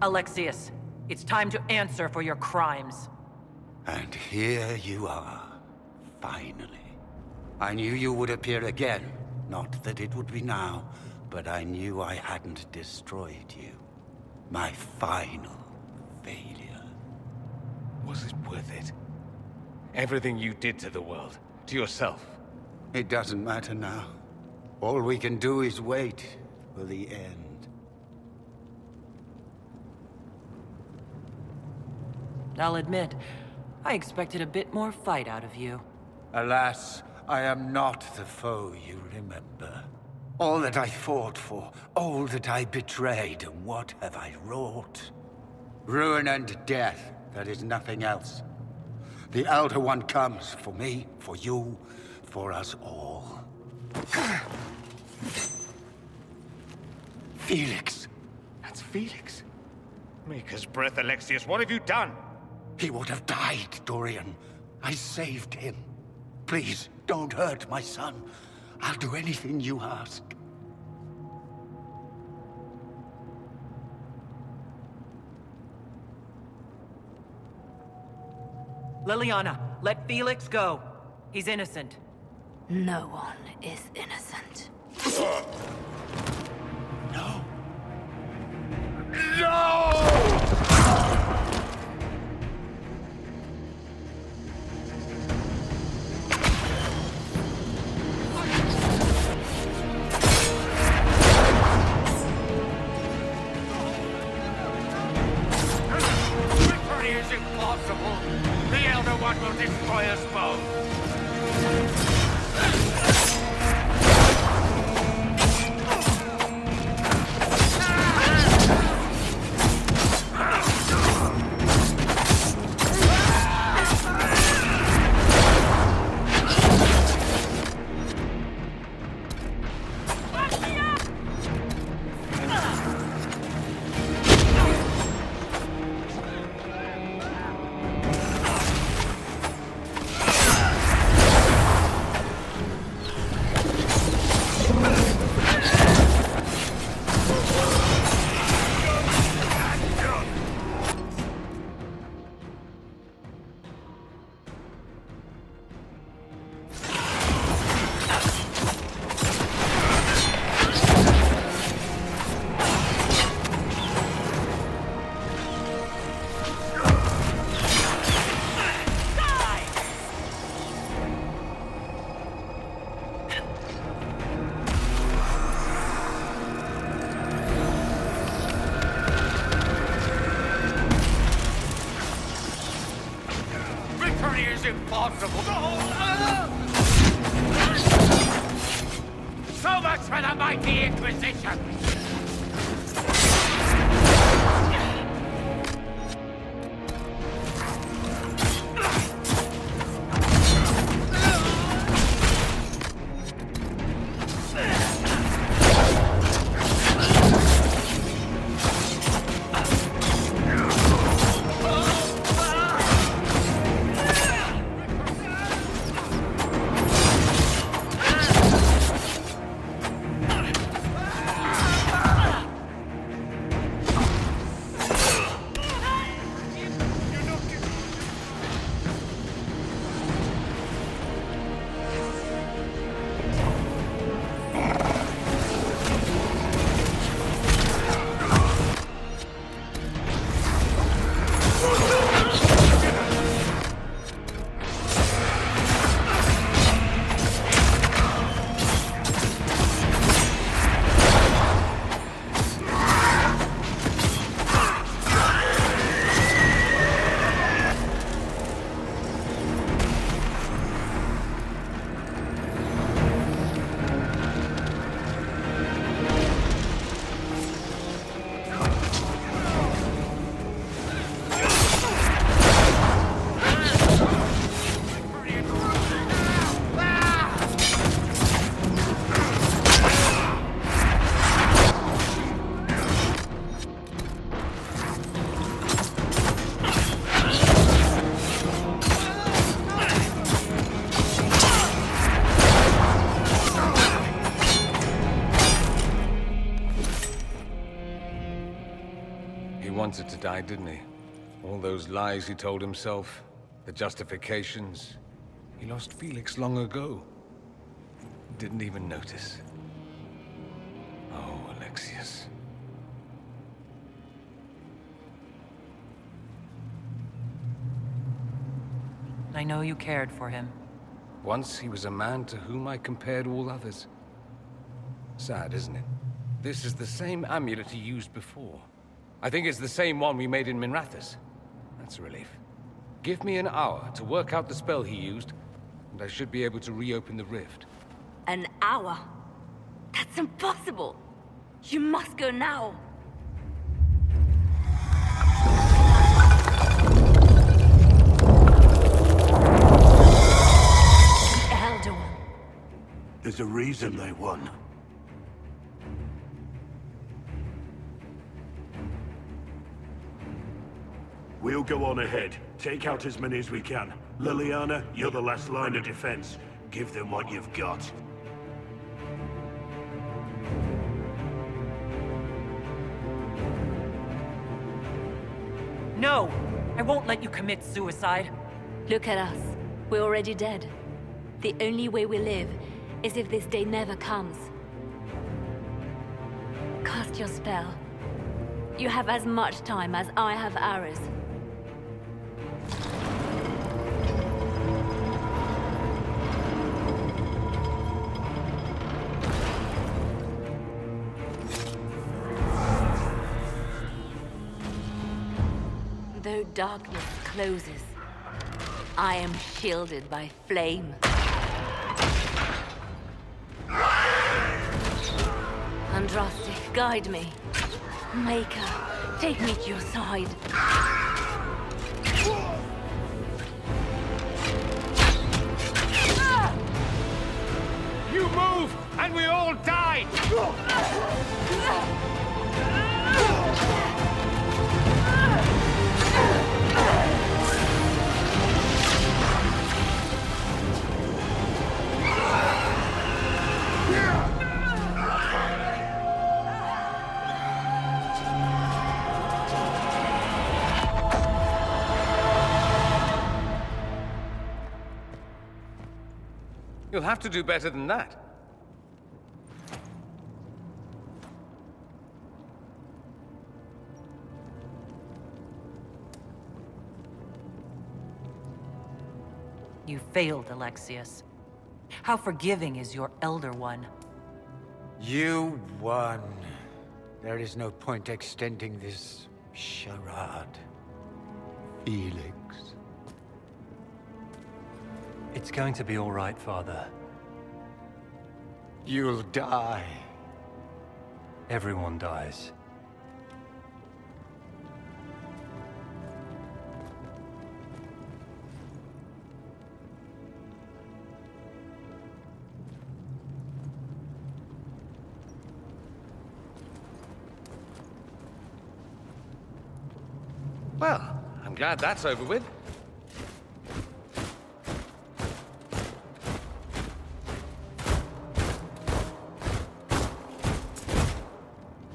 Alexius, it's time to answer for your crimes. And here you are, finally. I knew you would appear again. Not that it would be now, but I knew I hadn't destroyed you. My final failure. Was it worth it? Everything you did to the world, to yourself. It doesn't matter now. All we can do is wait for the end. I'll admit, I expected a bit more fight out of you. Alas, I am not the foe you remember. All that I fought for, all that I betrayed, and what have I wrought? Ruin and death, that is nothing else. The Elder One comes for me, for you, for us all. Felix! That's Felix. Maker's breath, Alexius, what have you done? He would have died, Dorian. I saved him. Please, don't hurt my son. I'll do anything you ask. Leliana, let Felix go. He's innocent. No one is innocent. No. No! Victory is impossible. The Elder One will destroy us both. Victory is impossible. So much for the mighty Inquisition! He wanted to die, didn't he? All those lies he told himself, the justifications. He lost Felix long ago. Didn't even notice. Oh, Alexius. I know you cared for him. Once he was a man to whom I compared all others. Sad, isn't it? This is the same amulet he used before. I think it's the same one we made in Minrathous. That's a relief. Give me an hour to work out the spell he used, and I should be able to reopen the rift. An hour? That's impossible! You must go now! The Elder One. There's a reason they won. We'll go on ahead. Take out as many as we can. Leliana, you're the last line of defense. Give them what you've got. No! I won't let you commit suicide. Look at us. We're already dead. The only way we live is if this day never comes. Cast your spell. You have as much time as I have arrows. Though darkness closes, I am shielded by flame. Andraste, guide me. Maker, take me to your side. You move, and we all die! You'll have to do better than that. You failed, Alexius. How forgiving is your Elder One? You won. There is no point extending this charade. Felix. It's going to be all right, Father. You'll die. Everyone dies. Well, I'm glad that's over with.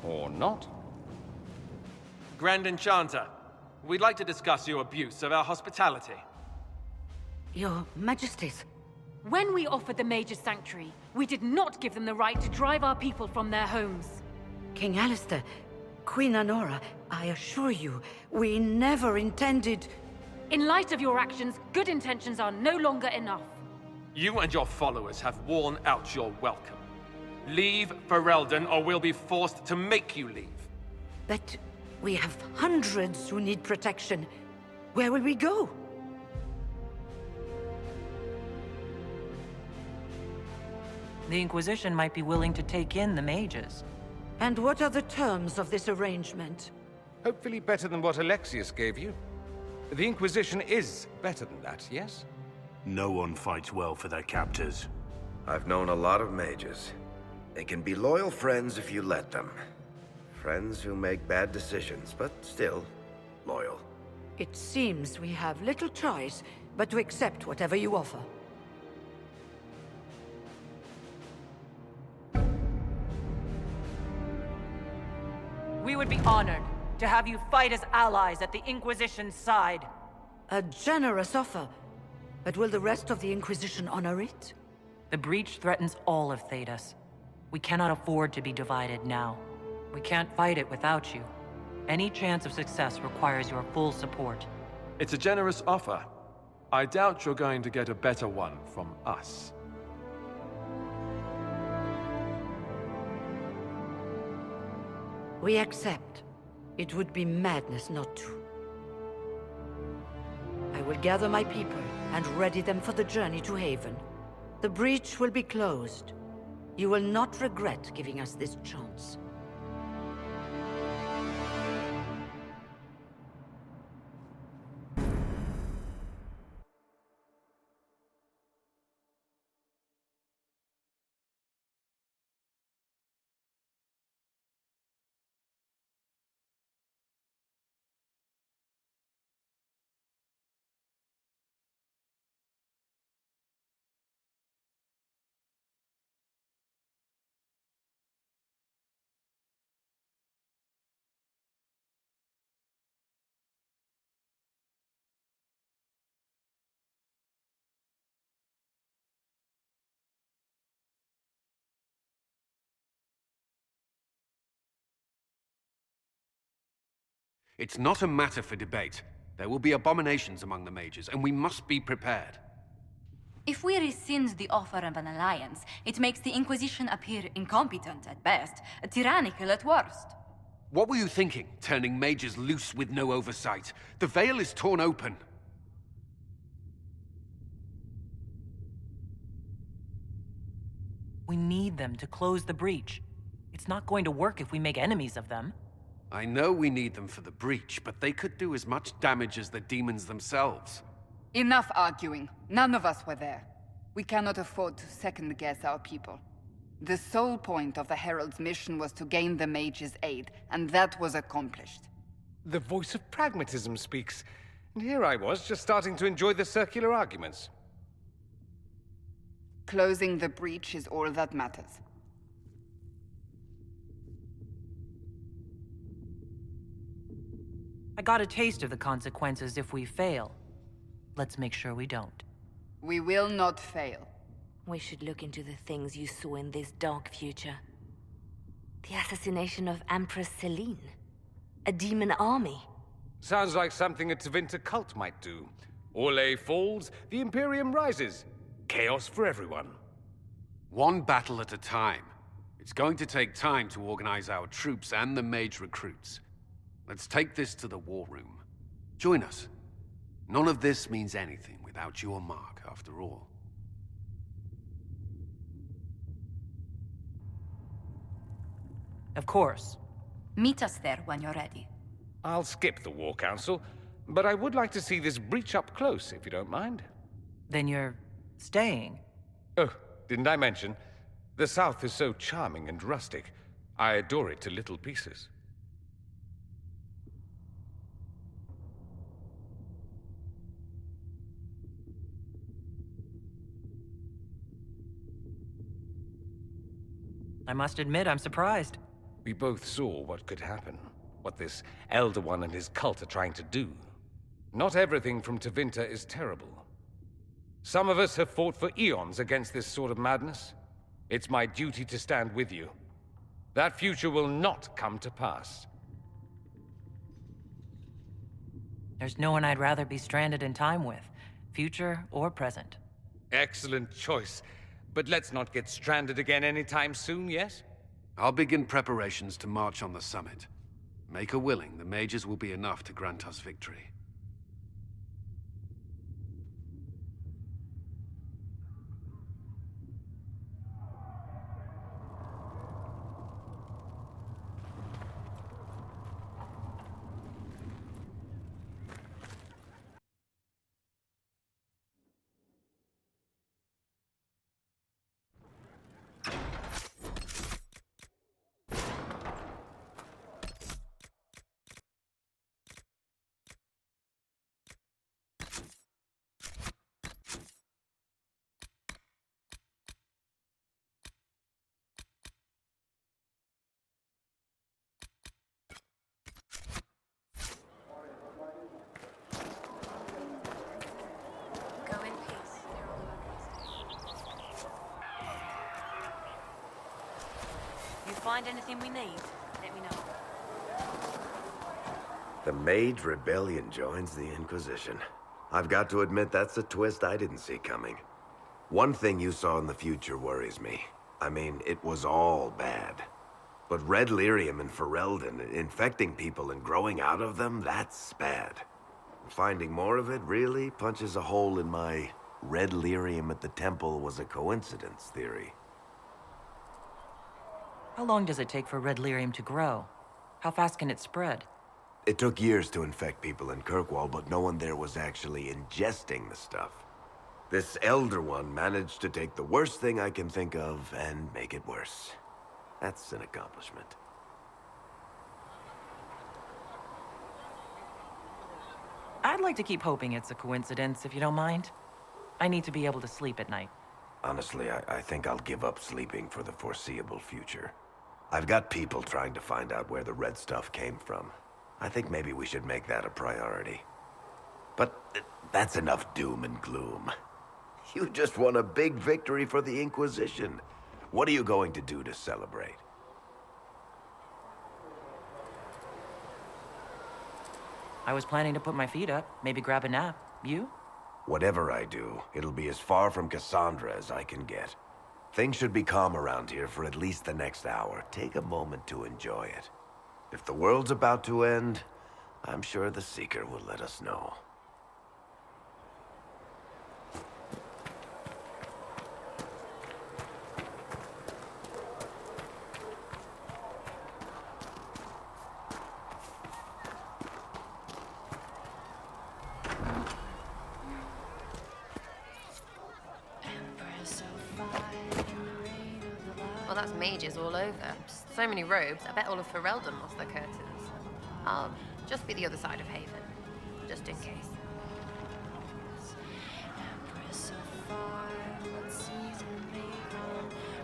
Or not. Grand Enchanter, we'd like to discuss your abuse of our hospitality. Your Majesties. When we offered the Mage's Sanctuary, we did not give them the right to drive our people from their homes. King Alistair, Queen Anora, I assure you, we never intended... In light of your actions, good intentions are no longer enough. You and your followers have worn out your welcome. Leave Ferelden, or we'll be forced to make you leave. But we have hundreds who need protection. Where will we go? The Inquisition might be willing to take in the mages. And what are the terms of this arrangement? Hopefully better than what Alexius gave you. The Inquisition is better than that, yes? No one fights well for their captors. I've known a lot of mages. They can be loyal friends if you let them. Friends who make bad decisions, but still loyal. It seems we have little choice but to accept whatever you offer. We would be honored to have you fight as allies at the Inquisition's side. A generous offer. But will the rest of the Inquisition honor it? The breach threatens all of Thedas. We cannot afford to be divided now. We can't fight it without you. Any chance of success requires your full support. It's a generous offer. I doubt you're going to get a better one from us. We accept. It would be madness not to. I will gather my people and ready them for the journey to Haven. The breach will be closed. You will not regret giving us this chance. It's not a matter for debate. There will be abominations among the mages, and we must be prepared. If we rescind the offer of an alliance, it makes the Inquisition appear incompetent at best, tyrannical at worst. What were you thinking, turning mages loose with no oversight? The veil is torn open. We need them to close the breach. It's not going to work if we make enemies of them. I know we need them for the breach, but they could do as much damage as the demons themselves. Enough arguing. None of us were there. We cannot afford to second-guess our people. The sole point of the Herald's mission was to gain the mage's aid, and that was accomplished. The voice of pragmatism speaks. And here I was, just starting to enjoy the circular arguments. Closing the breach is all that matters. I got a taste of the consequences if we fail. Let's make sure we don't. We will not fail. We should look into the things you saw in this dark future. The assassination of Empress Selene. A demon army. Sounds like something a Tevinter cult might do. Orlais falls, the Imperium rises. Chaos for everyone. One battle at a time. It's going to take time to organize our troops and the mage recruits. Let's take this to the war room. Join us. None of this means anything without your mark, after all. Of course. Meet us there when you're ready. I'll skip the War Council, but I would like to see this breach up close, if you don't mind. Then you're staying? Oh, didn't I mention? The South is so charming and rustic. I adore it to little pieces. I must admit, I'm surprised. We both saw what could happen, what this Elder One and his cult are trying to do. Not everything from Tevinter is terrible. Some of us have fought for eons against this sort of madness. It's my duty to stand with you. That future will not come to pass. There's no one I'd rather be stranded in time with, future or present. Excellent choice. But let's not get stranded again anytime soon, yes? I'll begin preparations to march on the summit. Make a willing, the mages will be enough to grant us victory. find anything we need, let me know. The Mage Rebellion joins the Inquisition. I've got to admit that's a twist I didn't see coming. One thing you saw in the future worries me. I mean, it was all bad. But Red Lyrium and Ferelden, infecting people and growing out of them, that's bad. Finding more of it really punches a hole in my Red Lyrium at the temple was a coincidence theory. How long does it take for Red Lyrium to grow? How fast can it spread? It took years to infect people in Kirkwall, but no one there was actually ingesting the stuff. This Elder One managed to take the worst thing I can think of and make it worse. That's an accomplishment. I'd like to keep hoping it's a coincidence, if you don't mind. I need to be able to sleep at night. Honestly, I think I'll give up sleeping for the foreseeable future. I've got people trying to find out where the red stuff came from. I think maybe we should make that a priority. But that's enough doom and gloom. You just won a big victory for the Inquisition. What are you going to do to celebrate? I was planning to put my feet up, maybe grab a nap. You? Whatever I do, it'll be as far from Cassandra as I can get. Things should be calm around here for at least the next hour. Take a moment to enjoy it. If the world's about to end, I'm sure the Seeker will let us know. Well, that's mages all over. So many robes, I bet all of Ferelden lost their curtains. I'll just be the other side of Haven, just in case.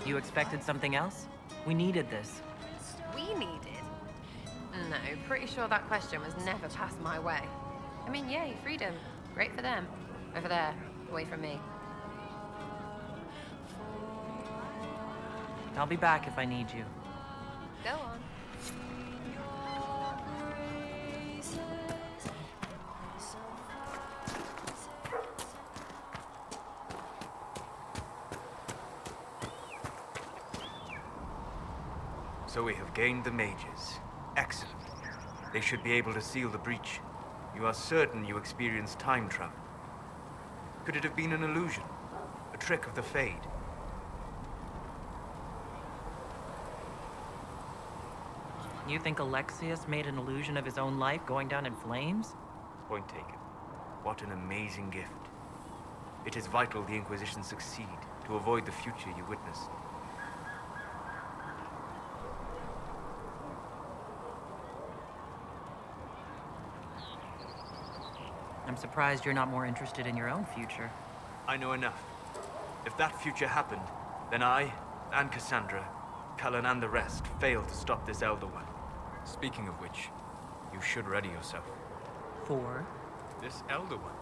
You expected something else? We needed this. We needed? No, pretty sure that question was never passed my way. I mean, yay, freedom. Great for them. Over there, away from me. I'll be back if I need you. Go on. So we have gained the mages. Excellent. They should be able to seal the breach. You are certain you experienced time travel? Could it have been an illusion? A trick of the Fade? You think Alexius made an illusion of his own life going down in flames? Point taken. What an amazing gift. It is vital the Inquisition succeed to avoid the future you witness. I'm surprised you're not more interested in your own future. I know enough. If that future happened, then I, and Cassandra, Cullen and the rest, failed to stop this Elder One. Speaking of which, you should ready yourself. For? This Elder One.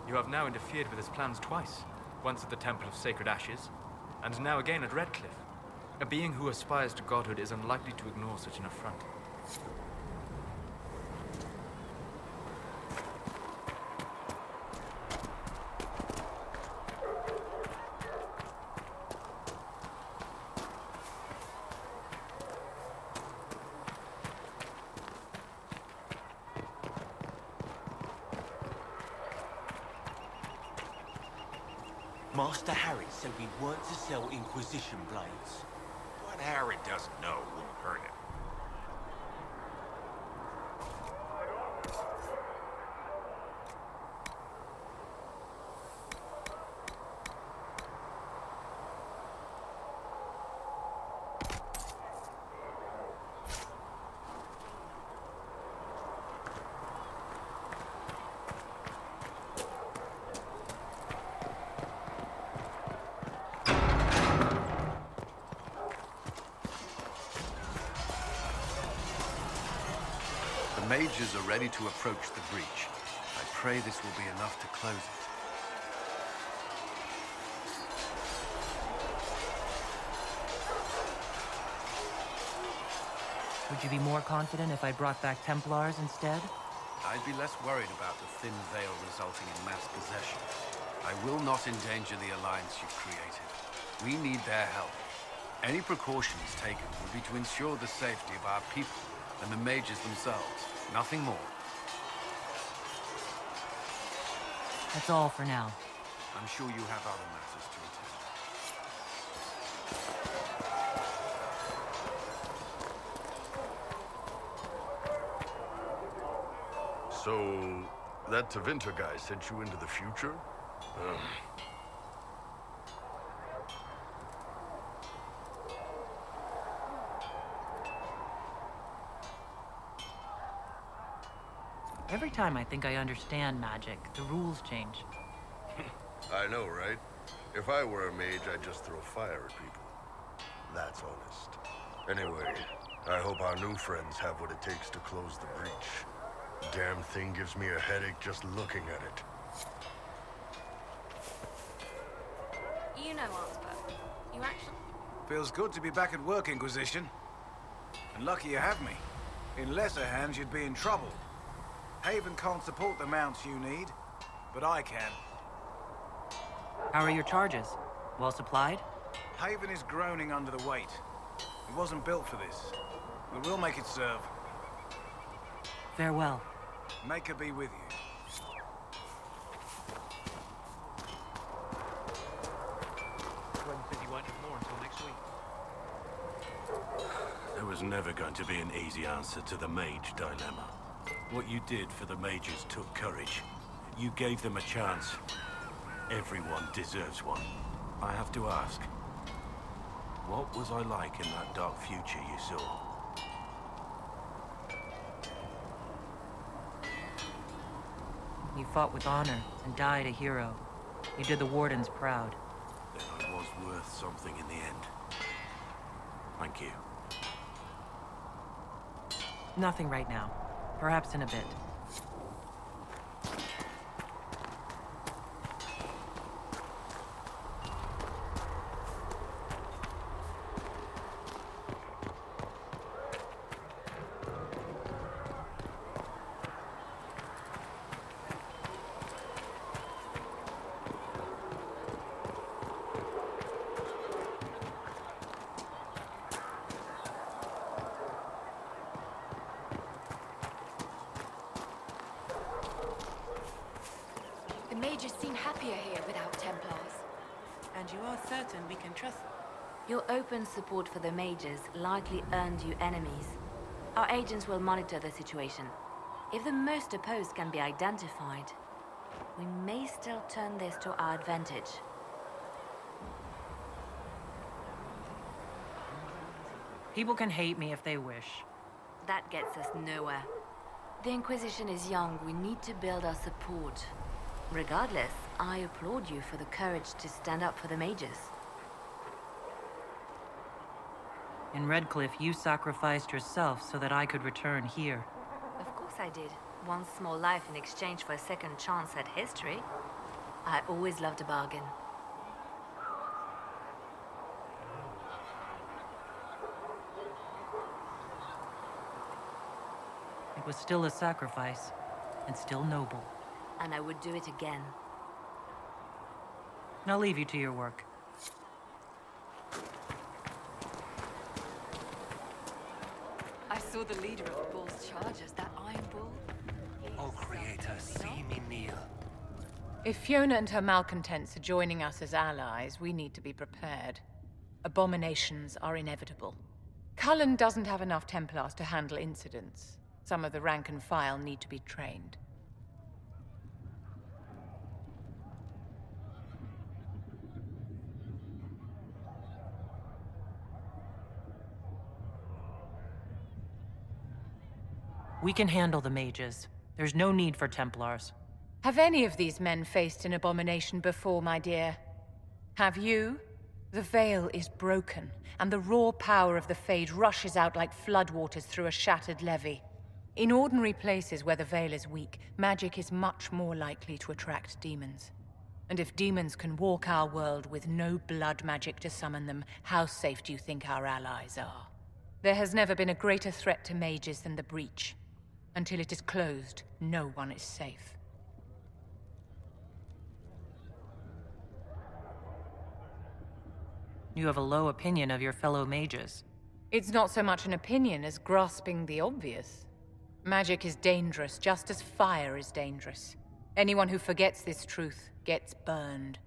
You have now interfered with his plans twice. Once at the Temple of Sacred Ashes, and now again at Redcliffe. A being who aspires to godhood is unlikely to ignore such an affront. Master Harry said we weren't to sell Inquisition blades. What Harry doesn't know won't hurt him. The mages are ready to approach the breach. I pray this will be enough to close it. Would you be more confident if I brought back Templars instead? I'd be less worried about the thin veil resulting in mass possession. I will not endanger the alliance you've created. We need their help. Any precautions taken will be to ensure the safety of our people and the mages themselves. Nothing more. That's all for now. I'm sure you have other matters to attend. So, that Tevinter guy sent you into the future? Every time I think I understand magic, the rules change. I know, right? If I were a mage, I'd just throw fire at people. That's honest. Anyway, I hope our new friends have what it takes to close the breach. Damn thing gives me a headache just looking at it. You know, Arthur. You actually... Feels good to be back at work, Inquisition. And lucky you have me. In lesser hands, you'd be in trouble. Haven can't support the mounts you need, but I can. How are your charges? Well supplied? Haven is groaning under the weight. It wasn't built for this, but we'll make it serve. Farewell. Make her be with you. Gwen said you won't have more until next week. There was never going to be an easy answer to the mage dilemma. What you did for the mages took courage. You gave them a chance. Everyone deserves one. I have to ask, what was I like in that dark future you saw? You fought with honor and died a hero. You did the Wardens proud. Then I was worth something in the end. Thank you. Nothing right now. Perhaps in a bit. The mages seem happier here without Templars. And you are certain we can trust them? Your open support for the mages likely earned you enemies. Our agents will monitor the situation. If the most opposed can be identified, we may still turn this to our advantage. People can hate me if they wish. That gets us nowhere. The Inquisition is young. We need to build our support. Regardless, I applaud you for the courage to stand up for the mages. In Redcliffe, you sacrificed yourself so that I could return here. Of course I did. One small life in exchange for a second chance at history. I always loved a bargain. It was still a sacrifice, and still noble. And I would do it again. I'll leave you to your work. I saw the leader of the Bull's chargers, that Iron Bull. Oh, Creator, see me kneel. If Fiona and her malcontents are joining us as allies, we need to be prepared. Abominations are inevitable. Cullen doesn't have enough Templars to handle incidents. Some of the rank and file need to be trained. We can handle the mages. There's no need for Templars. Have any of these men faced an abomination before, my dear? Have you? The veil is broken, and the raw power of the Fade rushes out like floodwaters through a shattered levee. In ordinary places where the veil is weak, magic is much more likely to attract demons. And if demons can walk our world with no blood magic to summon them, how safe do you think our allies are? There has never been a greater threat to mages than the Breach. Until it is closed, no one is safe. You have a low opinion of your fellow mages. It's not so much an opinion as grasping the obvious. Magic is dangerous, just as fire is dangerous. Anyone who forgets this truth gets burned.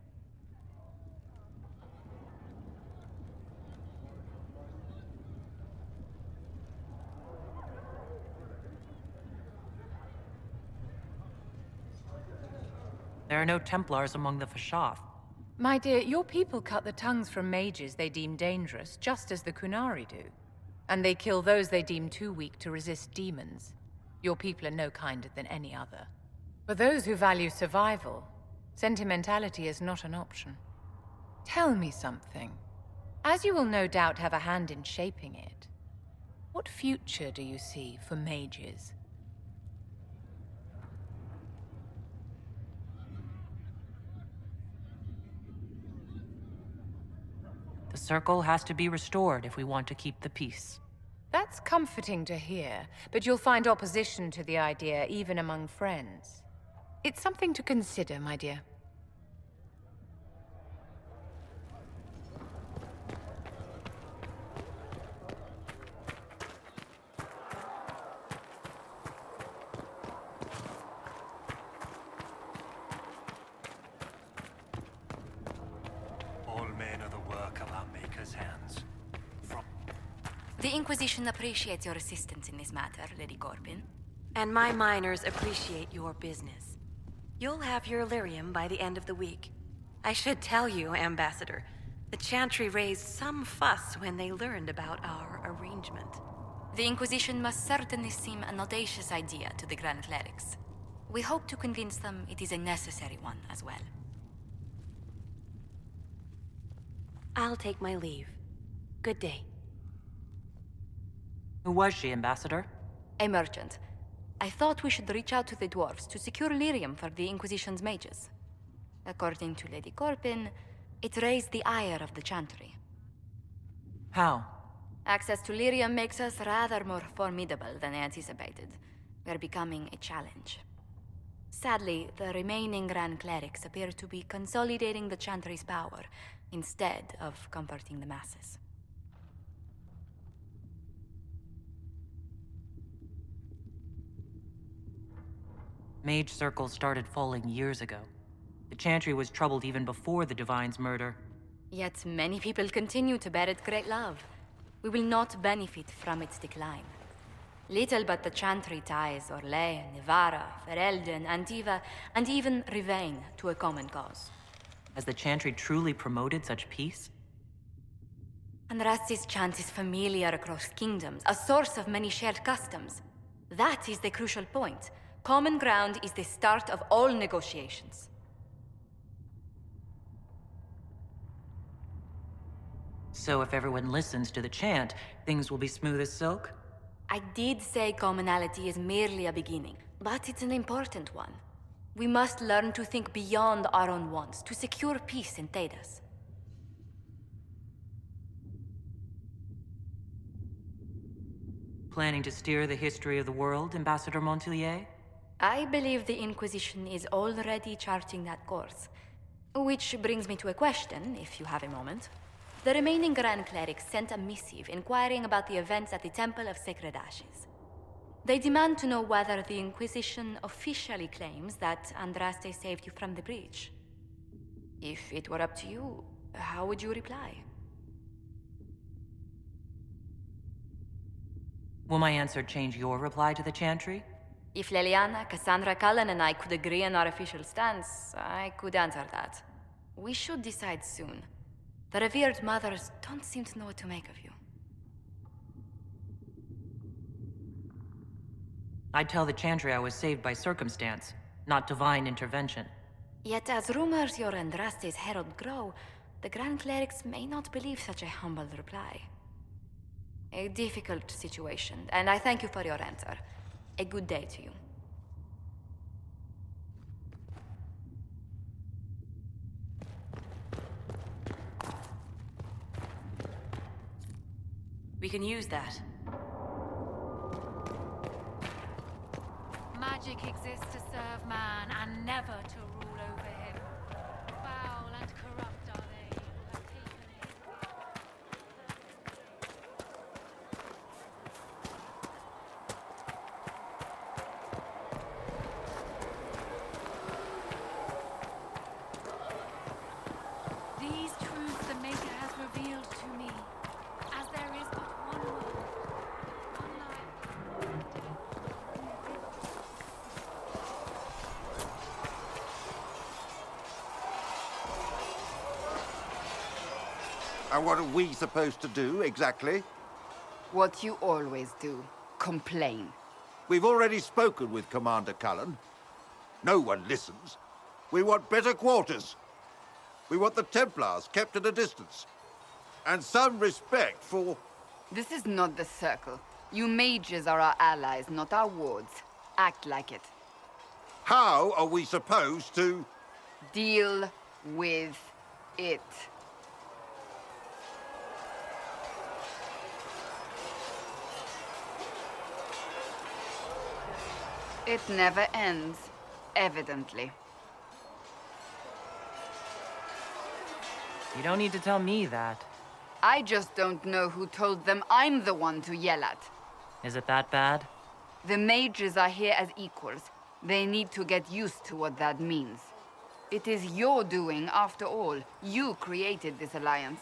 There are no Templars among the Fashath. My dear, your people cut the tongues from mages they deem dangerous, just as the Qunari do. And they kill those they deem too weak to resist demons. Your people are no kinder than any other. For those who value survival, sentimentality is not an option. Tell me something. As you will no doubt have a hand in shaping it, what future do you see for mages? The Circle has to be restored if we want to keep the peace. That's comforting to hear, but you'll find opposition to the idea even among friends. It's something to consider, my dear. All men are the work of our Maker's hands. The Inquisition appreciates your assistance in this matter, Lady Corbin. And my miners appreciate your business. You'll have your lyrium by the end of the week. I should tell you, Ambassador, the Chantry raised some fuss when they learned about our arrangement. The Inquisition must certainly seem an audacious idea to the Grand Clerics. We hope to convince them it is a necessary one as well. I'll take my leave. Good day. Who was she, Ambassador? A merchant. I thought we should reach out to the dwarves to secure lyrium for the Inquisition's mages. According to Lady Corbin, it raised the ire of the Chantry. How? Access to lyrium makes us rather more formidable than anticipated. We're becoming a challenge. Sadly, the remaining Grand Clerics appear to be consolidating the Chantry's power, instead of comforting the masses. Mage circles started falling years ago. The Chantry was troubled even before the Divine's murder. Yet many people continue to bear it great love. We will not benefit from its decline. Little but the Chantry ties Orlais, Nevarra, Ferelden, Antiva, and even Rivain to a common cause. Has the Chantry truly promoted such peace? Andraste's chant is familiar across kingdoms, a source of many shared customs. That is the crucial point. Common ground is the start of all negotiations. So if everyone listens to the chant, things will be smooth as silk? I did say commonality is merely a beginning, but it's an important one. We must learn to think beyond our own wants, to secure peace in Thedas. Planning to steer the history of the world, Ambassador Montilier? I believe the Inquisition is already charting that course. Which brings me to a question, if you have a moment. The remaining Grand Clerics sent a missive inquiring about the events at the Temple of Sacred Ashes. They demand to know whether the Inquisition officially claims that Andraste saved you from the breach. If it were up to you, how would you reply? Will my answer change your reply to the Chantry? If Leliana, Cassandra Cullen, and I could agree on our official stance, I could answer that. We should decide soon. The revered mothers don't seem to know what to make of you. I'd tell the Chantry I was saved by circumstance, not divine intervention. Yet as rumors your Andraste's herald grow, the Grand Clerics may not believe such a humble reply. A difficult situation, and I thank you for your answer. A good day to you. We We can use that. Magic exists to serve man and never to rule over him. Foul and corrupt are they who have taken his These truths the Maker has revealed to me, as there is but one world, one life. And what are we supposed to do, exactly? What you always do. Complain. We've already spoken with Commander Cullen. No one listens. We want better quarters. We want the Templars kept at a distance. And some respect for... This is not the Circle. You mages are our allies, not our wards. Act like it. How are we supposed to... Deal with it. It never ends, evidently. You don't need to tell me that. I just don't know who told them I'm the one to yell at. Is it that bad? The mages are here as equals. They need to get used to what that means. It is your doing, after all. You created this alliance.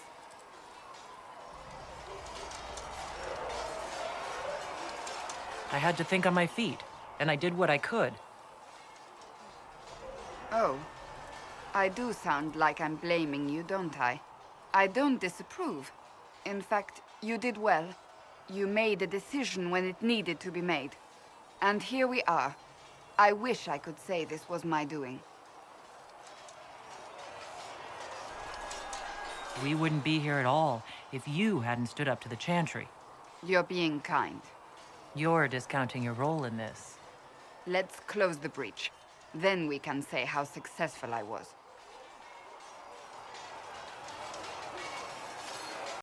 I had to think on my feet, and I did what I could. Oh. I do sound like I'm blaming you, don't I? I don't disapprove. In fact, you did well. You made a decision when it needed to be made. And here we are. I wish I could say this was my doing. We wouldn't be here at all if you hadn't stood up to the Chantry. You're being kind. You're discounting your role in this. Let's close the breach. Then we can say how successful I was.